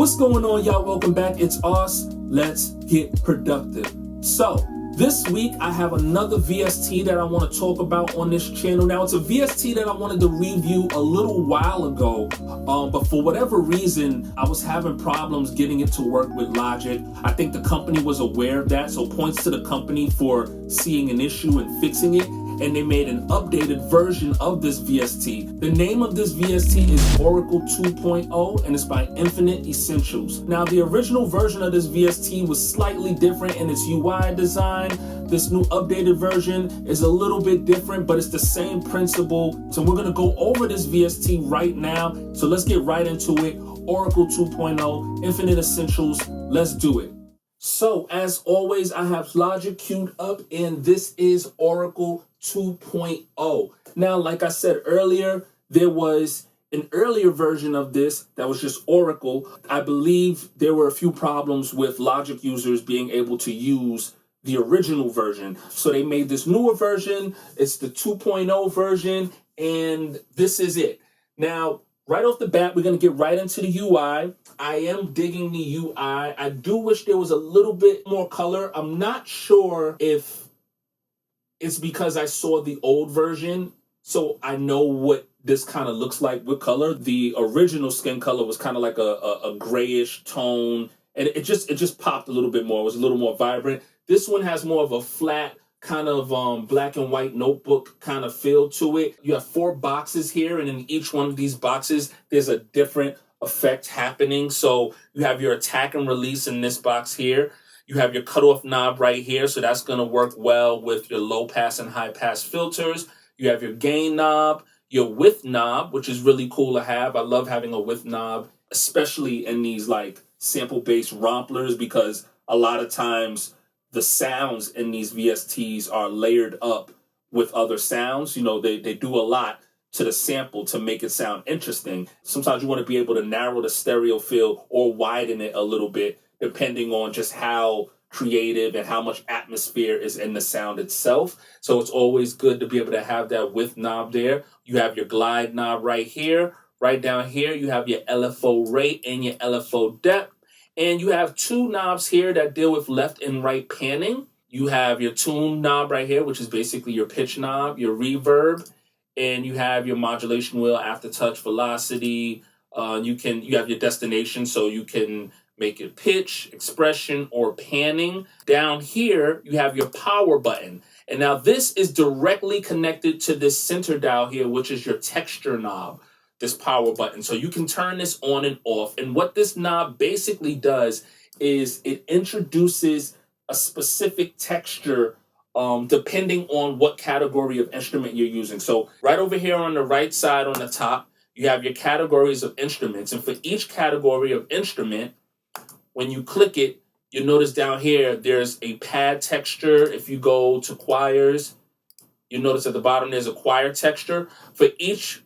What's going on, y'all? Welcome back. It's us. Let's get productive. So, this week I have another VST that I want to talk about on this channel. Now, it's a VST that I wanted to review a little while ago, but for whatever reason, I was having problems getting it to work with Logic. I think the company was aware of that, so points to the company for seeing an issue and fixing it. And they made an updated version of this VST. The name of this VST is Oracle 2.0, and it's by Infinit Essentials. Now, the original version of this VST was slightly different in its UI design. This new updated version is a little bit different, but it's the same principle. So we're gonna go over this VST right now. So let's get right into it. Oracle 2.0, Infinit Essentials, let's do it. So as always, I have Logic queued up, and this is Oracle 2.0. Now, like I said earlier, there was an earlier version of this that was just Oracle. I believe there were a few problems with Logic users being able to use the original version. So they made this newer version. It's the 2.0 version, and this is it. Now, right off the bat, we're going to get right into the UI. I am digging the UI. I do wish there was a little bit more color. I'm not sure if it's because I saw the old version, so I know what this kind of looks like with color. The original skin color was kind of like a grayish tone, and it just popped a little bit more. It was a little more vibrant. This one has more of a flat kind of black and white notebook kind of feel to it. You have 4 boxes here, and in each one of these boxes, there's a different effect happening. So you have your attack and release in this box here. You have your cutoff knob right here, so that's going to work well with your low pass and high pass filters. You have your gain knob, your width knob, which is really cool to have. I love having a width knob, especially in these like sample-based romplers, because a lot of times the sounds in these VSTs are layered up with other sounds. You know, they do a lot to the sample to make it sound interesting. Sometimes you want to be able to narrow the stereo field or widen it a little bit, depending on just how creative and how much atmosphere is in the sound itself. So it's always good to be able to have that width knob there. You have your glide knob right here. Right down here, you have your LFO rate and your LFO depth. And you have 2 knobs here that deal with left and right panning. You have your tune knob right here, which is basically your pitch knob, your reverb, and you have your modulation wheel, aftertouch, velocity. You have your destination, so you can make it pitch, expression, or panning. Down here, you have your power button. And now this is directly connected to this center dial here, which is your texture knob, this power button. So you can turn this on and off. And what this knob basically does is it introduces a specific texture depending on what category of instrument you're using. So right over here on the right side on the top, you have your categories of instruments. And for each category of instrument, when you click it, you'll notice down here, there's a pad texture. If you go to choirs, you'll notice at the bottom, there's a choir texture. For each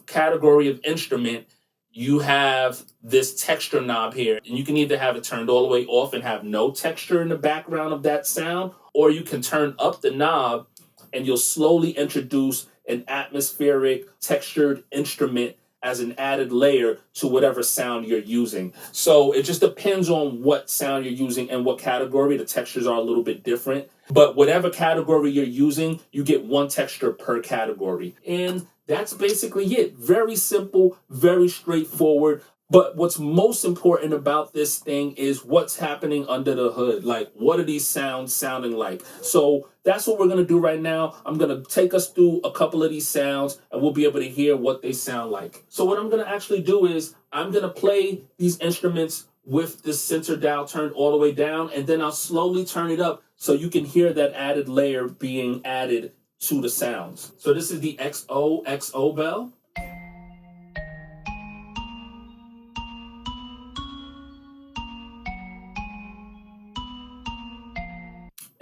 category of instrument, you have this texture knob here, and you can either have it turned all the way off and have no texture in the background of that sound, or you can turn up the knob and you'll slowly introduce an atmospheric textured instrument as an added layer to whatever sound you're using. So it just depends on what sound you're using and what category. The textures are a little bit different, but whatever category you're using, you get 1 texture per category. And that's basically it. Very simple, very straightforward. But what's most important about this thing is what's happening under the hood. Like, what are these sounds sounding like? So that's what we're going to do right now. I'm going to take us through a couple of these sounds, and we'll be able to hear what they sound like. So what I'm going to actually do is I'm going to play these instruments with the center dial turned all the way down, and then I'll slowly turn it up so you can hear that added layer being added to the sounds. So this is the XO bell.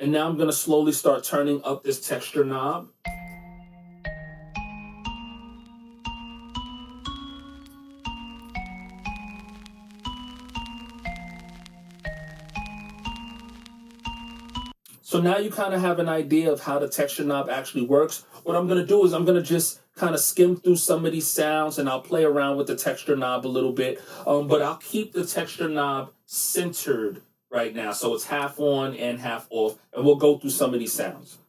And now I'm going to slowly start turning up this texture knob. So now you kind of have an idea of how the texture knob actually works. What I'm going to do is I'm going to just kind of skim through some of these sounds, and I'll play around with the texture knob a little bit. But I'll keep the texture knob centered right now, so it's half on and half off, and we'll go through some of these sounds.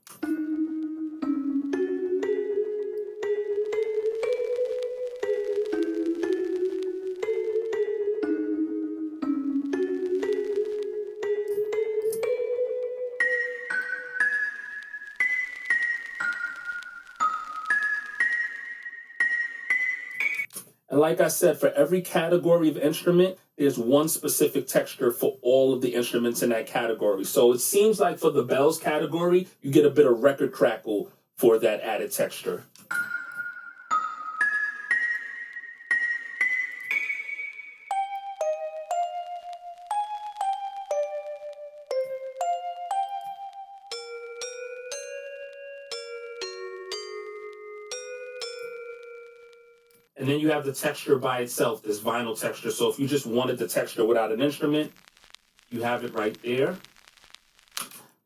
And like I said, for every category of instrument, there's one specific texture for all of the instruments in that category. So it seems like for the bells category, you get a bit of record crackle for that added texture. And then you have the texture by itself, this vinyl texture. So if you just wanted the texture without an instrument, you have it right there.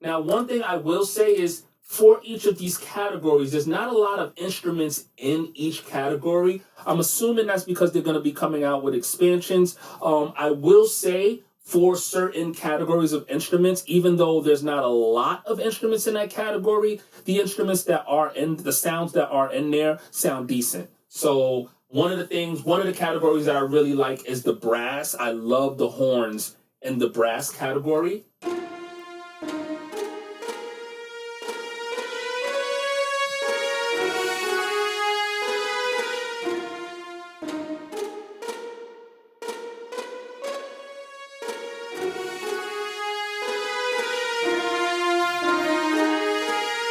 Now, one thing I will say is for each of these categories, there's not a lot of instruments in each category. I'm assuming that's because they're going to be coming out with expansions. I will say for certain categories of instruments, even though there's not a lot of instruments in that category, the instruments that are in, the sounds that are in there sound decent. So one of the categories that I really like is the brass. I love the horns in the brass category.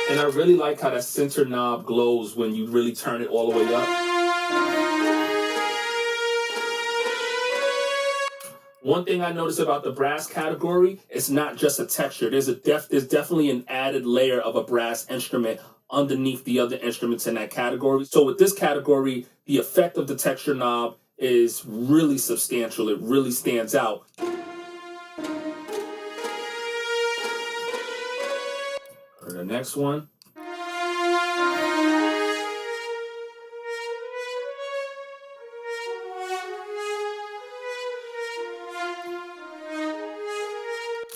And I really like how that center knob glows when you really turn it all the way up. One thing I noticed about the brass category, it's not just a texture. There's definitely an added layer of a brass instrument underneath the other instruments in that category. So with this category, the effect of the texture knob is really substantial. It really stands out. Or the next one.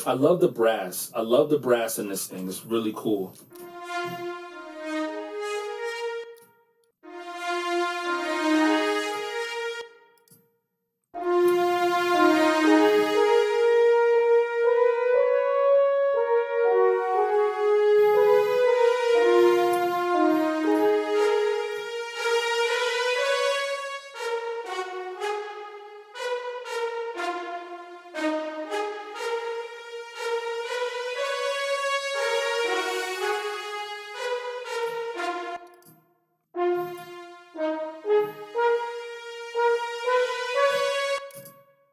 I love the brass. I love the brass in this thing. It's really cool.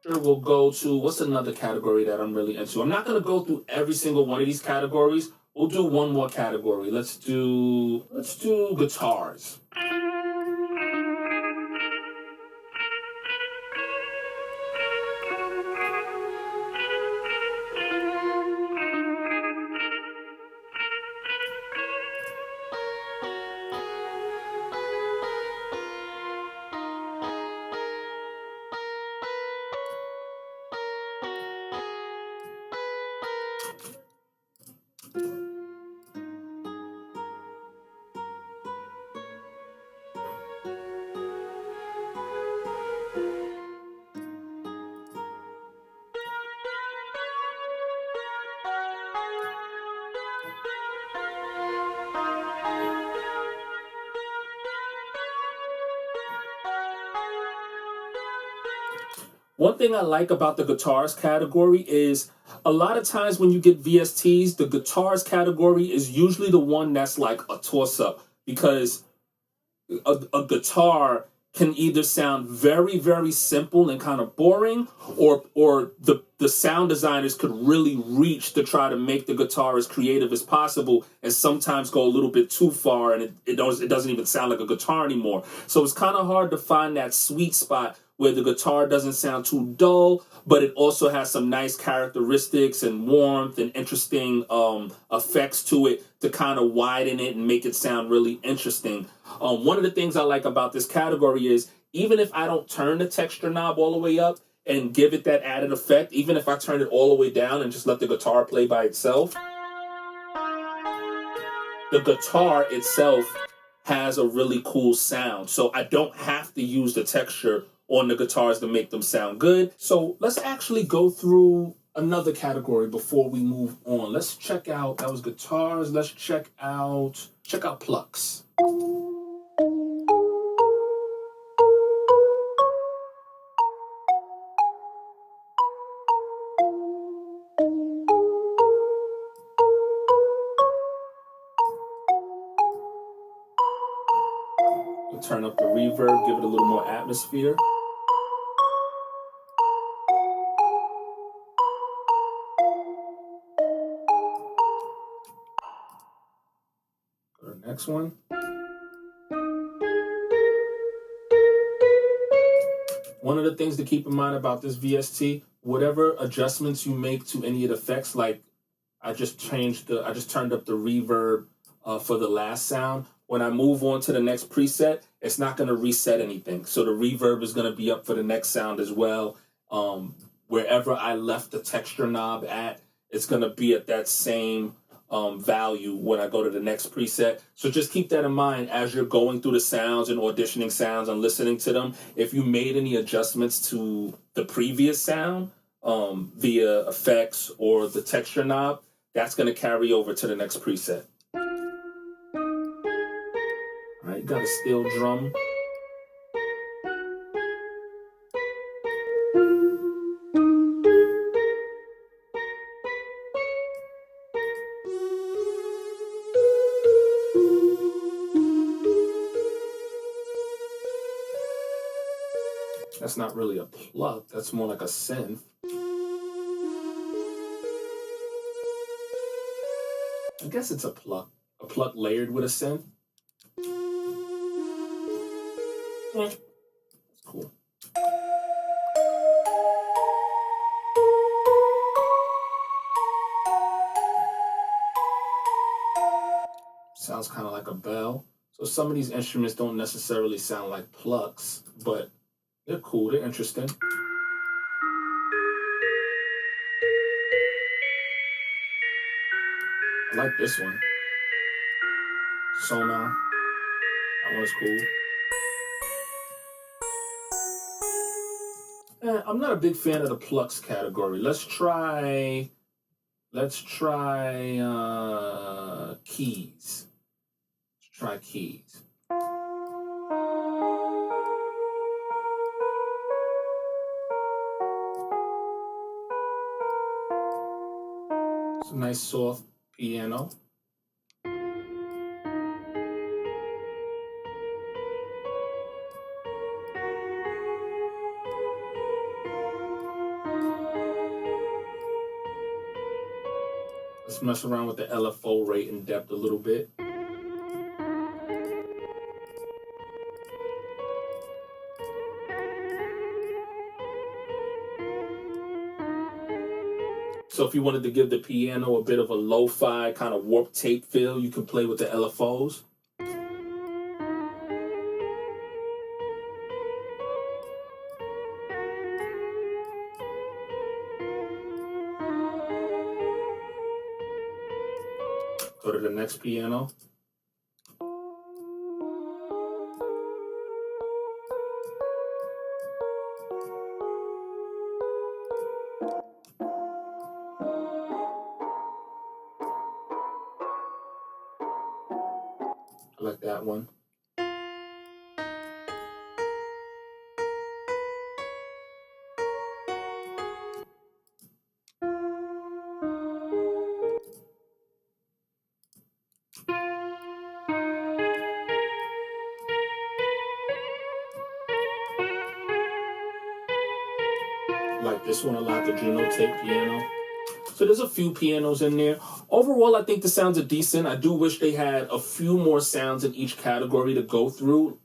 We'll go to, what's another category that I'm really into? I'm not going to go through every single one of these categories. We'll do one more category. Let's do guitars. One thing I like about the guitars category is a lot of times when you get VSTs, the guitars category is usually the one that's like a toss-up, because a guitar can either sound very, very simple and kind of boring, or the sound designers could really reach to try to make the guitar as creative as possible, and sometimes go a little bit too far, and it doesn't even sound like a guitar anymore. So it's kind of hard to find that sweet spot where the guitar doesn't sound too dull, but it also has some nice characteristics and warmth and interesting effects to it to kind of widen it and make it sound really interesting. One of the things I like about this category is even if I don't turn the texture knob all the way up and give it that added effect, even if I turn it all the way down and just let the guitar play by itself, the guitar itself has a really cool sound. So I don't have to use the texture on the guitars to make them sound good. So let's actually go through another category before we move on. Let's check out, that was guitars. Let's check out plucks. We'll turn up the reverb, give it a little more atmosphere. Go to the next one. One of the things to keep in mind about this VST, whatever adjustments you make to any of the effects, like I just turned up the reverb for the last sound. When I move on to the next preset, it's not going to reset anything. So the reverb is going to be up for the next sound as well. Wherever I left the texture knob at, it's going to be at that same value when I go to the next preset. So just keep that in mind as you're going through the sounds and auditioning sounds and listening to them. If you made any adjustments to the previous sound via effects or the texture knob, that's going to carry over to the next preset. All right, you got a steel drum. That's not really a pluck, that's more like a synth. I guess it's a pluck layered with a synth. Yeah, that's cool. Sounds kind of like a bell. So some of these instruments don't necessarily sound like plucks, but they're cool, they're interesting. I like this one. Sonar. That one's cool. I'm not a big fan of the plucks category. Let's try keys. Let's try keys. It's a nice soft piano. Let's mess around with the LFO rate and depth a little bit. So if you wanted to give the piano a bit of a lo-fi kind of warp tape feel, you can play with the LFOs. Go to the next piano. I like that one. Like this one a lot, the Juno tape piano. So there's a few pianos in there. Overall, I think the sounds are decent. I do wish they had a few more sounds in each category to go through,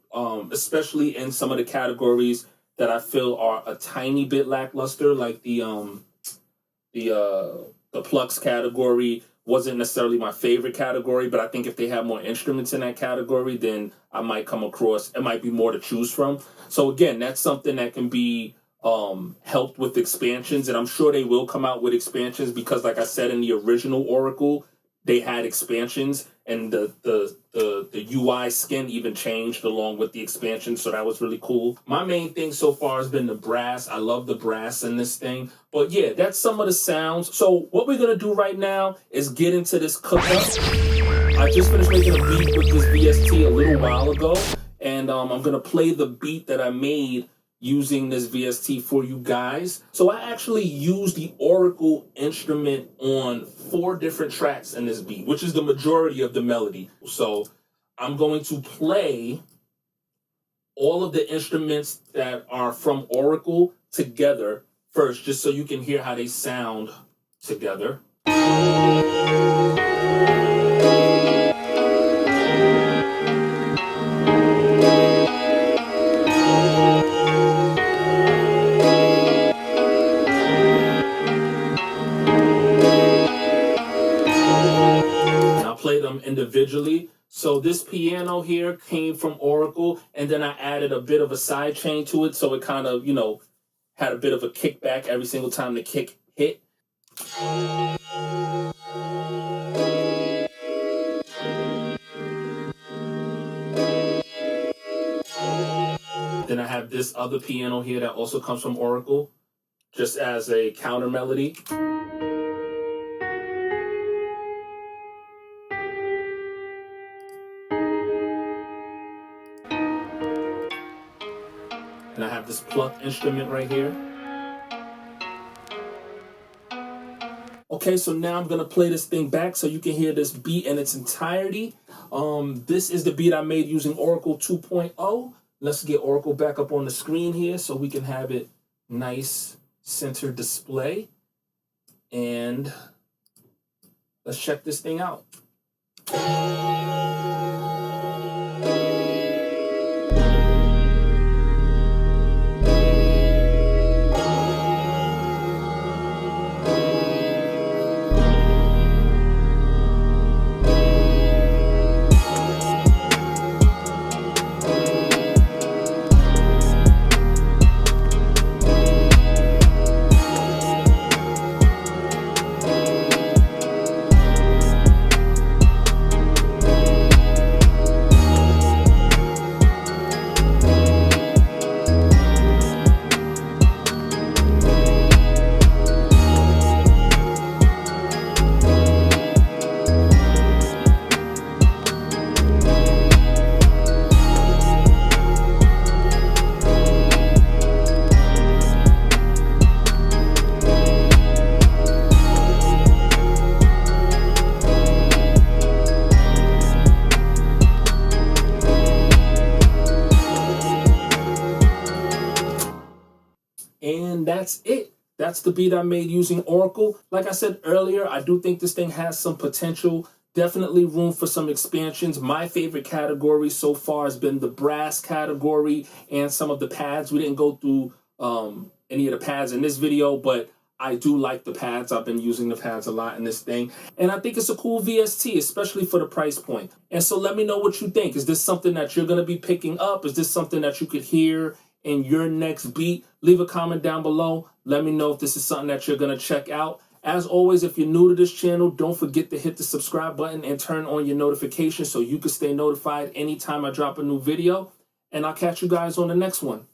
especially in some of the categories that I feel are a tiny bit lackluster, like the plucks category wasn't necessarily my favorite category, but I think if they have more instruments in that category, then I might come across, it might be more to choose from. So again, that's something that can be helped with expansions, and I'm sure they will come out with expansions because, like I said, in the original Oracle, they had expansions, and the UI skin even changed along with the expansion, so that was really cool. My main thing so far has been the brass. I love the brass in this thing. But yeah, that's some of the sounds. So what we're gonna do right now is get into this cookup. I just finished making a beat with this VST a little while ago, and I'm gonna play the beat that I made using this VST for you guys. So I actually used the Oracle instrument on 4 different tracks in this beat, which is the majority of the melody. So I'm going to play all of the instruments that are from Oracle together first, just so you can hear how they sound together. Play them individually. So this piano here came from Oracle, and then I added a bit of a side chain to it, so it kind of, you know, had a bit of a kickback every single time the kick hit. Then I have this other piano here that also comes from Oracle, just as a counter melody. And I have this pluck instrument right here. Okay, so now I'm gonna play this thing back so you can hear this beat in its entirety. This is the beat I made using Oracle 2.0. Let's get Oracle back up on the screen here so we can have it nice center display. And let's check this thing out. And that's it. That's the beat I made using Oracle. Like I said earlier, I do think this thing has some potential. Definitely room for some expansions. My favorite category so far has been the brass category and some of the pads. We didn't go through any of the pads in this video, but I do like the pads. I've been using the pads a lot in this thing. And I think it's a cool VST, especially for the price point. And so let me know what you think. Is this something that you're going to be picking up? Is this something that you could hear in your next beat? Leave a comment down below. Let me know if this is something that you're going to check out. As always, if you're new to this channel, don't forget to hit the subscribe button and turn on your notifications so you can stay notified anytime I drop a new video. And I'll catch you guys on the next one.